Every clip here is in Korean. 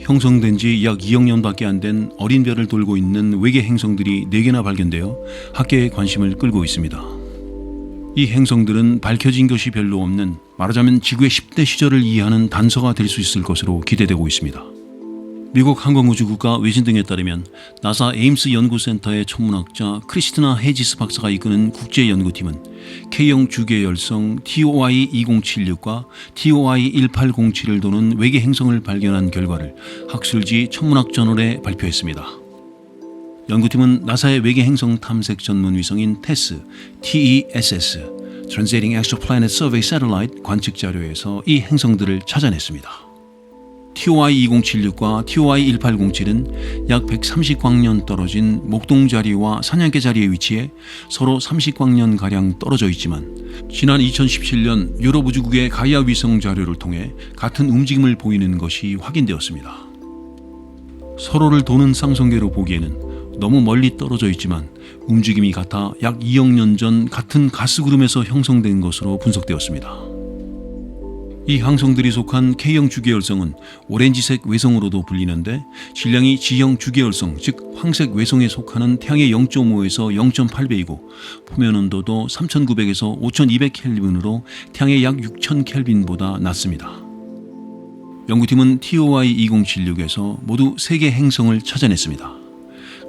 형성된 지 약 2억 년밖에 안 된 어린 별을 돌고 있는 외계 행성들이 4개나 발견되어 학계의 관심을 끌고 있습니다. 이 행성들은 밝혀진 것이 별로 없는, 말하자면 지구의 10대 시절을 이해하는 단서가 될 수 있을 것으로 기대되고 있습니다. 미국 항공우주국가 외신 등에 따르면 나사 에임스 연구센터의 천문학자 크리스티나 헤지스 박사가 이끄는 국제연구팀은 K형 주계열성 TOI-2076과 TOI-1807을 도는 외계 행성을 발견한 결과를 학술지 천문학 저널에 발표했습니다. 연구팀은 나사의 외계 행성 탐색 전문 위성인 TESS Translating Exoplanet Survey Satellite 관측 자료에서 이 행성들을 찾아냈습니다. TOI-2076과 TOI-1807은 약 130광년 떨어진 목동 자리와 사냥개 자리에 위치해 서로 30광년가량 떨어져 있지만 지난 2017년 유럽 우주국의 가이아 위성 자료를 통해 같은 움직임을 보이는 것이 확인되었습니다. 서로를 도는 쌍성계로 보기에는 너무 멀리 떨어져 있지만 움직임이 같아 약 2억 년 전 같은 가스구름에서 형성된 것으로 분석되었습니다. 이 항성들이 속한 K형 주계열성은 오렌지색 외성으로도 불리는데 질량이 G형 주계열성, 즉 황색 외성에 속하는 태양의 0.5에서 0.8배이고 표면 온도도 3900에서 5200켈빈으로 태양의 약 6000켈빈보다 낮습니다. 연구팀은 TOI-2076에서 모두 3개 행성을 찾아냈습니다.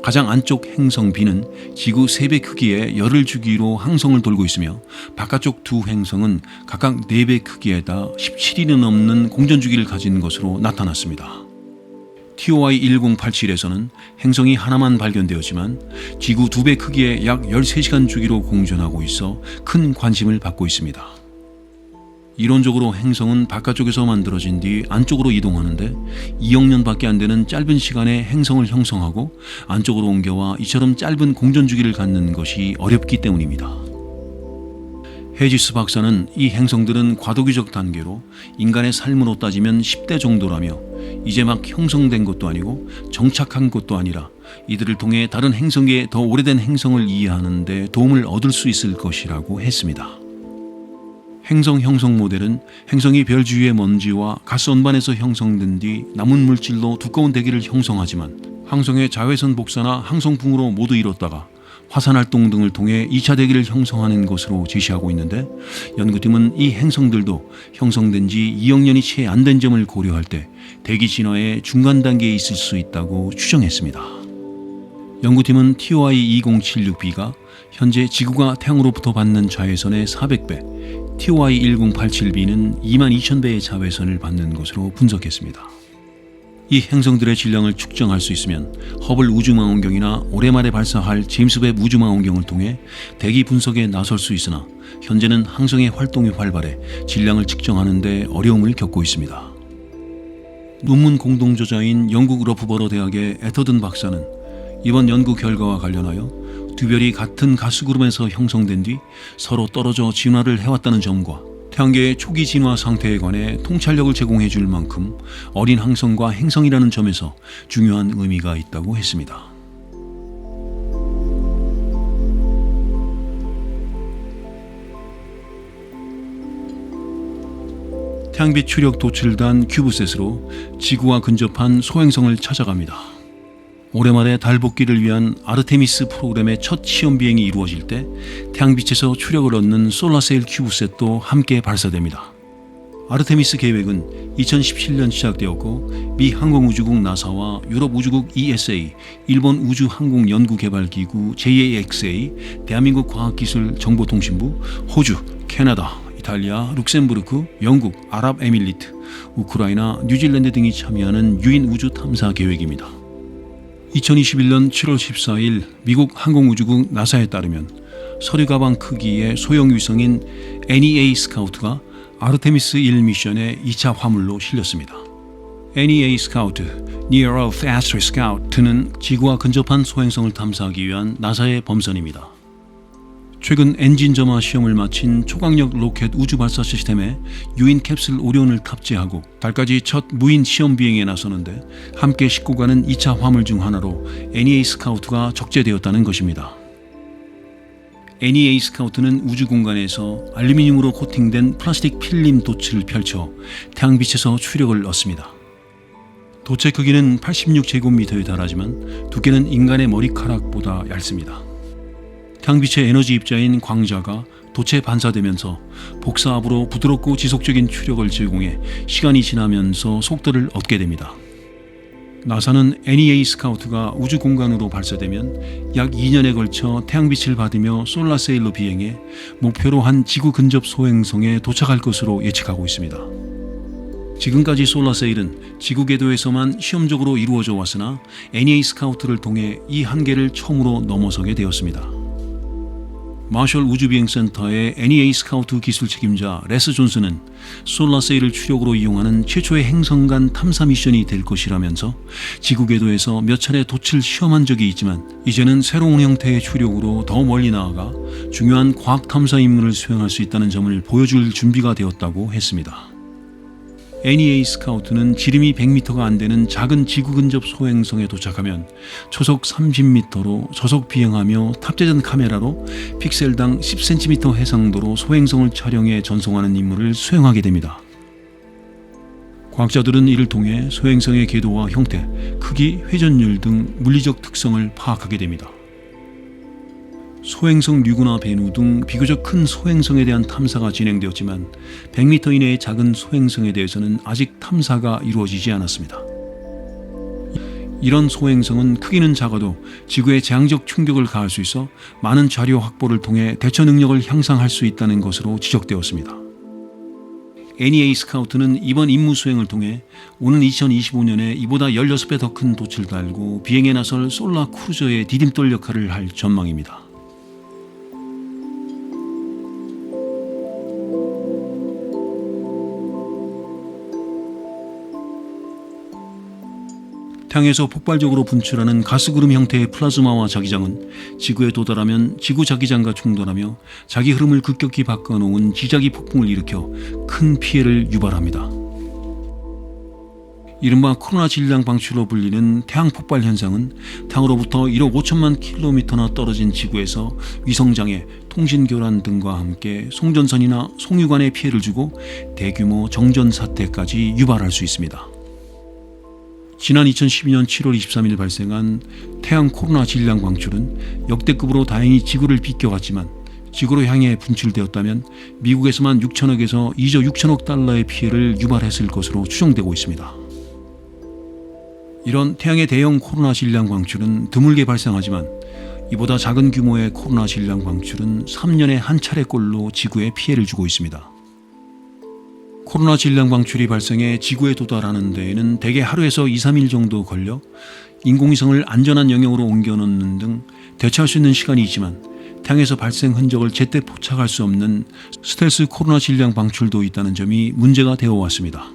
가장 안쪽 행성 B는 지구 3배 크기의 열을 주기로 항성을 돌고 있으며 바깥쪽 두 행성은 각각 4배 크기에다 17일이 넘는 공전주기를 가진 것으로 나타났습니다. TOI-1087에서는 행성이 하나만 발견되었지만 지구 2배 크기의 약 13시간 주기로 공전하고 있어 큰 관심을 받고 있습니다. 이론적으로 행성은 바깥쪽에서 만들어진 뒤 안쪽으로 이동하는데 2억 년밖에 안 되는 짧은 시간에 행성을 형성하고 안쪽으로 옮겨와 이처럼 짧은 공전주기를 갖는 것이 어렵기 때문입니다. 헤지스 박사는 이 행성들은 과도기적 단계로 인간의 삶으로 따지면 10대 정도라며 이제 막 형성된 것도 아니고 정착한 것도 아니라 이들을 통해 다른 행성계의 더 오래된 행성을 이해하는 데 도움을 얻을 수 있을 것이라고 했습니다. 행성 형성 모델은 행성이 별 주위의 먼지와 가스 원반에서 형성된 뒤 남은 물질로 두꺼운 대기를 형성하지만 항성의 자외선 복사나 항성풍으로 모두 이뤘다가 화산활동 등을 통해 2차 대기를 형성하는 것으로 제시하고 있는데 연구팀은 이 행성들도 형성된 지 2억 년이 채 안 된 점을 고려할 때 대기 진화의 중간 단계에 있을 수 있다고 추정했습니다. 연구팀은 TOI-2076b가 현재 지구가 태양으로부터 받는 자외선의 400배, TOI-1087b는 22,000배의 자외선을 받는 것으로 분석했습니다. 이 행성들의 질량을 측정할 수 있으면 허블 우주망원경이나 올해 말에 발사할 제임스 웹 우주망원경을 통해 대기 분석에 나설 수 있으나 현재는 항성의 활동이 활발해 질량을 측정하는 데 어려움을 겪고 있습니다. 논문 공동저자인 영국 러프버러 대학의 에터든 박사는 이번 연구 결과와 관련하여 두 별이 같은 가스구름에서 형성된 뒤 서로 떨어져 진화를 해왔다는 점과 태양계의 초기 진화 상태에 관해 통찰력을 제공해 줄 만큼 어린 항성과 행성이라는 점에서 중요한 의미가 있다고 했습니다. 태양빛 추력 도출단 큐브셋으로 지구와 근접한 소행성을 찾아갑니다. 올해 말에 달 복귀를 위한 아르테미스 프로그램의 첫 시험 비행이 이루어질 때 태양빛에서 추력을 얻는 솔라세일 큐브셋도 함께 발사됩니다. 아르테미스 계획은 2017년 시작되었고 미 항공우주국 나사와 유럽 우주국 ESA, 일본 우주항공연구개발기구 JAXA, 대한민국 과학기술정보통신부, 호주, 캐나다, 이탈리아, 룩셈부르크, 영국, 아랍에밀리트, 우크라이나, 뉴질랜드 등이 참여하는 유인 우주 탐사 계획입니다. 2021년 7월 14일 미국 항공우주국 나사에 따르면 서류 가방 크기의 소형 위성인 NEA 스카우트가 아르테미스 1 미션의 2차 화물로 실렸습니다. NEA 스카우트, Near Earth Astro Scout는 지구와 근접한 소행성을 탐사하기 위한 나사의 범선입니다. 최근 엔진 점화 시험을 마친 초강력 로켓 우주 발사 시스템에 유인 캡슐 오리온을 탑재하고 달까지 첫 무인 시험 비행에 나서는데 함께 싣고 가는 2차 화물 중 하나로 NEA 스카우트가 적재되었다는 것입니다. NEA 스카우트는 우주 공간에서 알루미늄으로 코팅된 플라스틱 필름 돛을 펼쳐 태양빛에서 추력을 얻습니다. 도체 크기는 86제곱미터에 달하지만 두께는 인간의 머리카락보다 얇습니다. 태양빛의 에너지 입자인 광자가 도체에 반사되면서 복사압으로 부드럽고 지속적인 추력을 제공해 시간이 지나면서 속도를 얻게 됩니다. 나사는 NEA 스카우트가 우주 공간으로 발사되면 약 2년에 걸쳐 태양빛을 받으며 솔라세일로 비행해 목표로 한 지구 근접 소행성에 도착할 것으로 예측하고 있습니다. 지금까지 솔라세일은 지구 궤도에서만 시험적으로 이루어져 왔으나 NEA 스카우트를 통해 이 한계를 처음으로 넘어서게 되었습니다. 마셜 우주비행센터의 NEA 스카우트 기술 책임자 레스 존슨은 솔라세일을 추력으로 이용하는 최초의 행성 간 탐사 미션이 될 것이라면서 지구 궤도에서 몇 차례 돛을 시험한 적이 있지만 이제는 새로운 형태의 추력으로 더 멀리 나아가 중요한 과학 탐사 임무를 수행할 수 있다는 점을 보여줄 준비가 되었다고 했습니다. NEA 스카우트는 지름이 100m가 안 되는 작은 지구 근접 소행성에 도착하면 초속 30m로 저속 비행하며 탑재된 카메라로 픽셀당 10cm 해상도로 소행성을 촬영해 전송하는 임무를 수행하게 됩니다. 과학자들은 이를 통해 소행성의 궤도와 형태, 크기, 회전율 등 물리적 특성을 파악하게 됩니다. 소행성 류구나 베누 등 비교적 큰 소행성에 대한 탐사가 진행되었지만 100m 이내의 작은 소행성에 대해서는 아직 탐사가 이루어지지 않았습니다. 이런 소행성은 크기는 작아도 지구에 재앙적 충격을 가할 수 있어 많은 자료 확보를 통해 대처 능력을 향상할 수 있다는 것으로 지적되었습니다. NEA 스카우트는 이번 임무 수행을 통해 오는 2025년에 이보다 16배 더 큰 돛을 달고 비행에 나설 솔라 크루저의 디딤돌 역할을 할 전망입니다. 태양에서 폭발적으로 분출하는 가스구름 형태의 플라즈마와 자기장은 지구에 도달하면 지구 자기장과 충돌하며 자기 흐름을 급격히 바꿔놓은 지자기 폭풍을 일으켜 큰 피해를 유발합니다. 이른바 코로나 질량 방출로 불리는 태양 폭발 현상은 태양으로부터 1억 5천만 킬로미터나 떨어진 지구에서 위성장애, 통신 교란 등과 함께 송전선이나 송유관에 피해를 주고 대규모 정전 사태까지 유발할 수 있습니다. 지난 2012년 7월 23일 발생한 태양 코로나 질량 방출은 역대급으로 다행히 지구를 비껴갔지만 지구로 향해 분출되었다면 미국에서만 6천억에서 2조 6천억 달러의 피해를 유발했을 것으로 추정되고 있습니다. 이런 태양의 대형 코로나 질량 방출은 드물게 발생하지만 이보다 작은 규모의 코로나 질량 방출은 3년에 한 차례꼴로 지구에 피해를 주고 있습니다. 코로나 질량 방출이 발생해 지구에 도달하는 데에는 대개 하루에서 2-3일 정도 걸려 인공위성을 안전한 영역으로 옮겨놓는 등 대처할 수 있는 시간이 있지만 태양에서 발생 흔적을 제때 포착할 수 없는 스텔스 코로나 질량 방출도 있다는 점이 문제가 되어 왔습니다.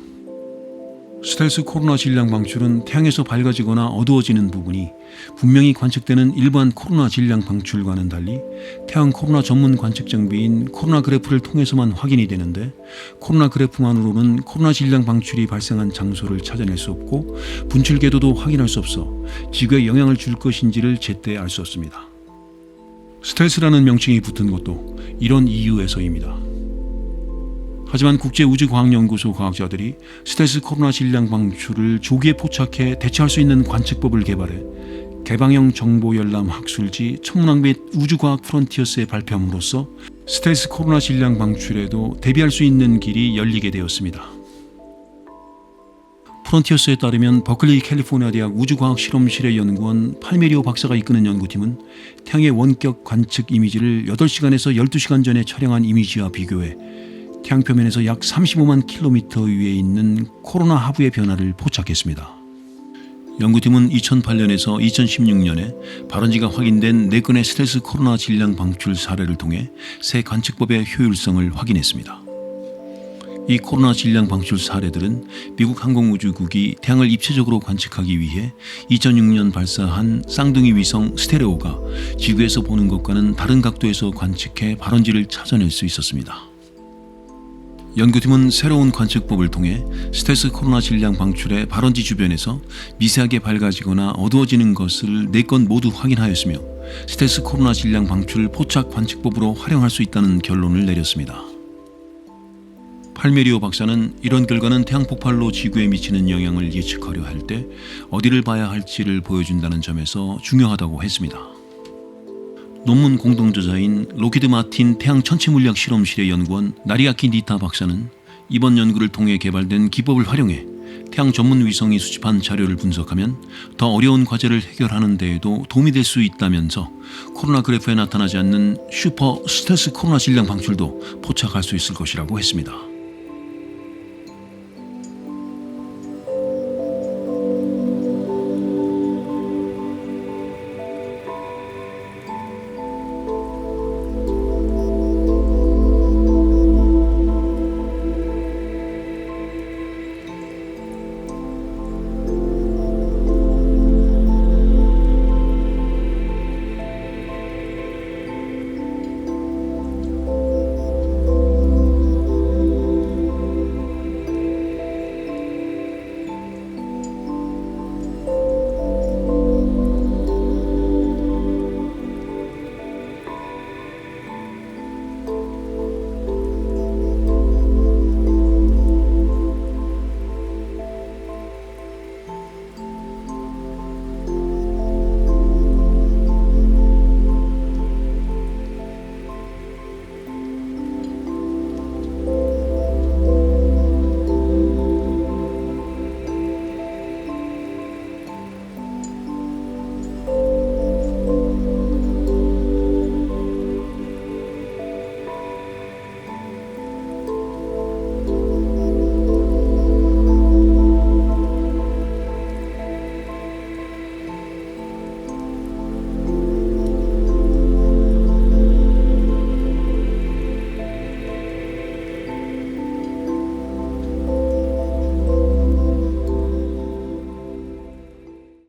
스텔스 코로나 질량 방출은 태양에서 밝아지거나 어두워지는 부분이 분명히 관측되는 일반 코로나 질량 방출과는 달리 태양 코로나 전문 관측 장비인 코로나 그래프를 통해서만 확인이 되는데 코로나 그래프만으로는 코로나 질량 방출이 발생한 장소를 찾아낼 수 없고 분출 궤도도 확인할 수 없어 지구에 영향을 줄 것인지를 제때 알 수 없습니다. 스텔스라는 명칭이 붙은 것도 이런 이유에서입니다. 하지만 국제우주과학연구소 과학자들이 스텔스 코로나 질량 방출을 조기에 포착해 대처할 수 있는 관측법을 개발해 개방형 정보 열람 학술지 천문학 및 우주과학 프론티어스에 발표함으로써 스텔스 코로나 질량 방출에도 대비할 수 있는 길이 열리게 되었습니다. 프론티어스에 따르면 버클리 캘리포니아 대학 우주과학 실험실의 연구원 팔메리오 박사가 이끄는 연구팀은 태양의 원격 관측 이미지를 8시간에서 12시간 전에 촬영한 이미지와 비교해 태양 표면에서 약 35만 킬로미터 위에 있는 코로나 하부의 변화를 포착했습니다. 연구팀은 2008년에서 2016년에 발원지가 확인된 4건의 스텔스 코로나 질량 방출 사례를 통해 새 관측법의 효율성을 확인했습니다. 이 코로나 질량 방출 사례들은 미국 항공우주국이 태양을 입체적으로 관측하기 위해 2006년 발사한 쌍둥이 위성 스테레오가 지구에서 보는 것과는 다른 각도에서 관측해 발원지를 찾아낼 수 있었습니다. 연구팀은 새로운 관측법을 통해 스텔스 코로나 질량 방출의 발원지 주변에서 미세하게 밝아지거나 어두워지는 것을 4건 모두 확인하였으며 스텔스 코로나 질량 방출 포착 관측법으로 활용할 수 있다는 결론을 내렸습니다. 팔메리오 박사는 이런 결과는 태양 폭발로 지구에 미치는 영향을 예측하려 할 때 어디를 봐야 할지를 보여준다는 점에서 중요하다고 했습니다. 논문 공동저자인 로키드 마틴 태양 천체 물리학 실험실의 연구원 나리아키 니타 박사는 이번 연구를 통해 개발된 기법을 활용해 태양 전문 위성이 수집한 자료를 분석하면 더 어려운 과제를 해결하는 데에도 도움이 될 수 있다면서 코로나 그래프에 나타나지 않는 슈퍼 스텔스 코로나 질량 방출도 포착할 수 있을 것이라고 했습니다.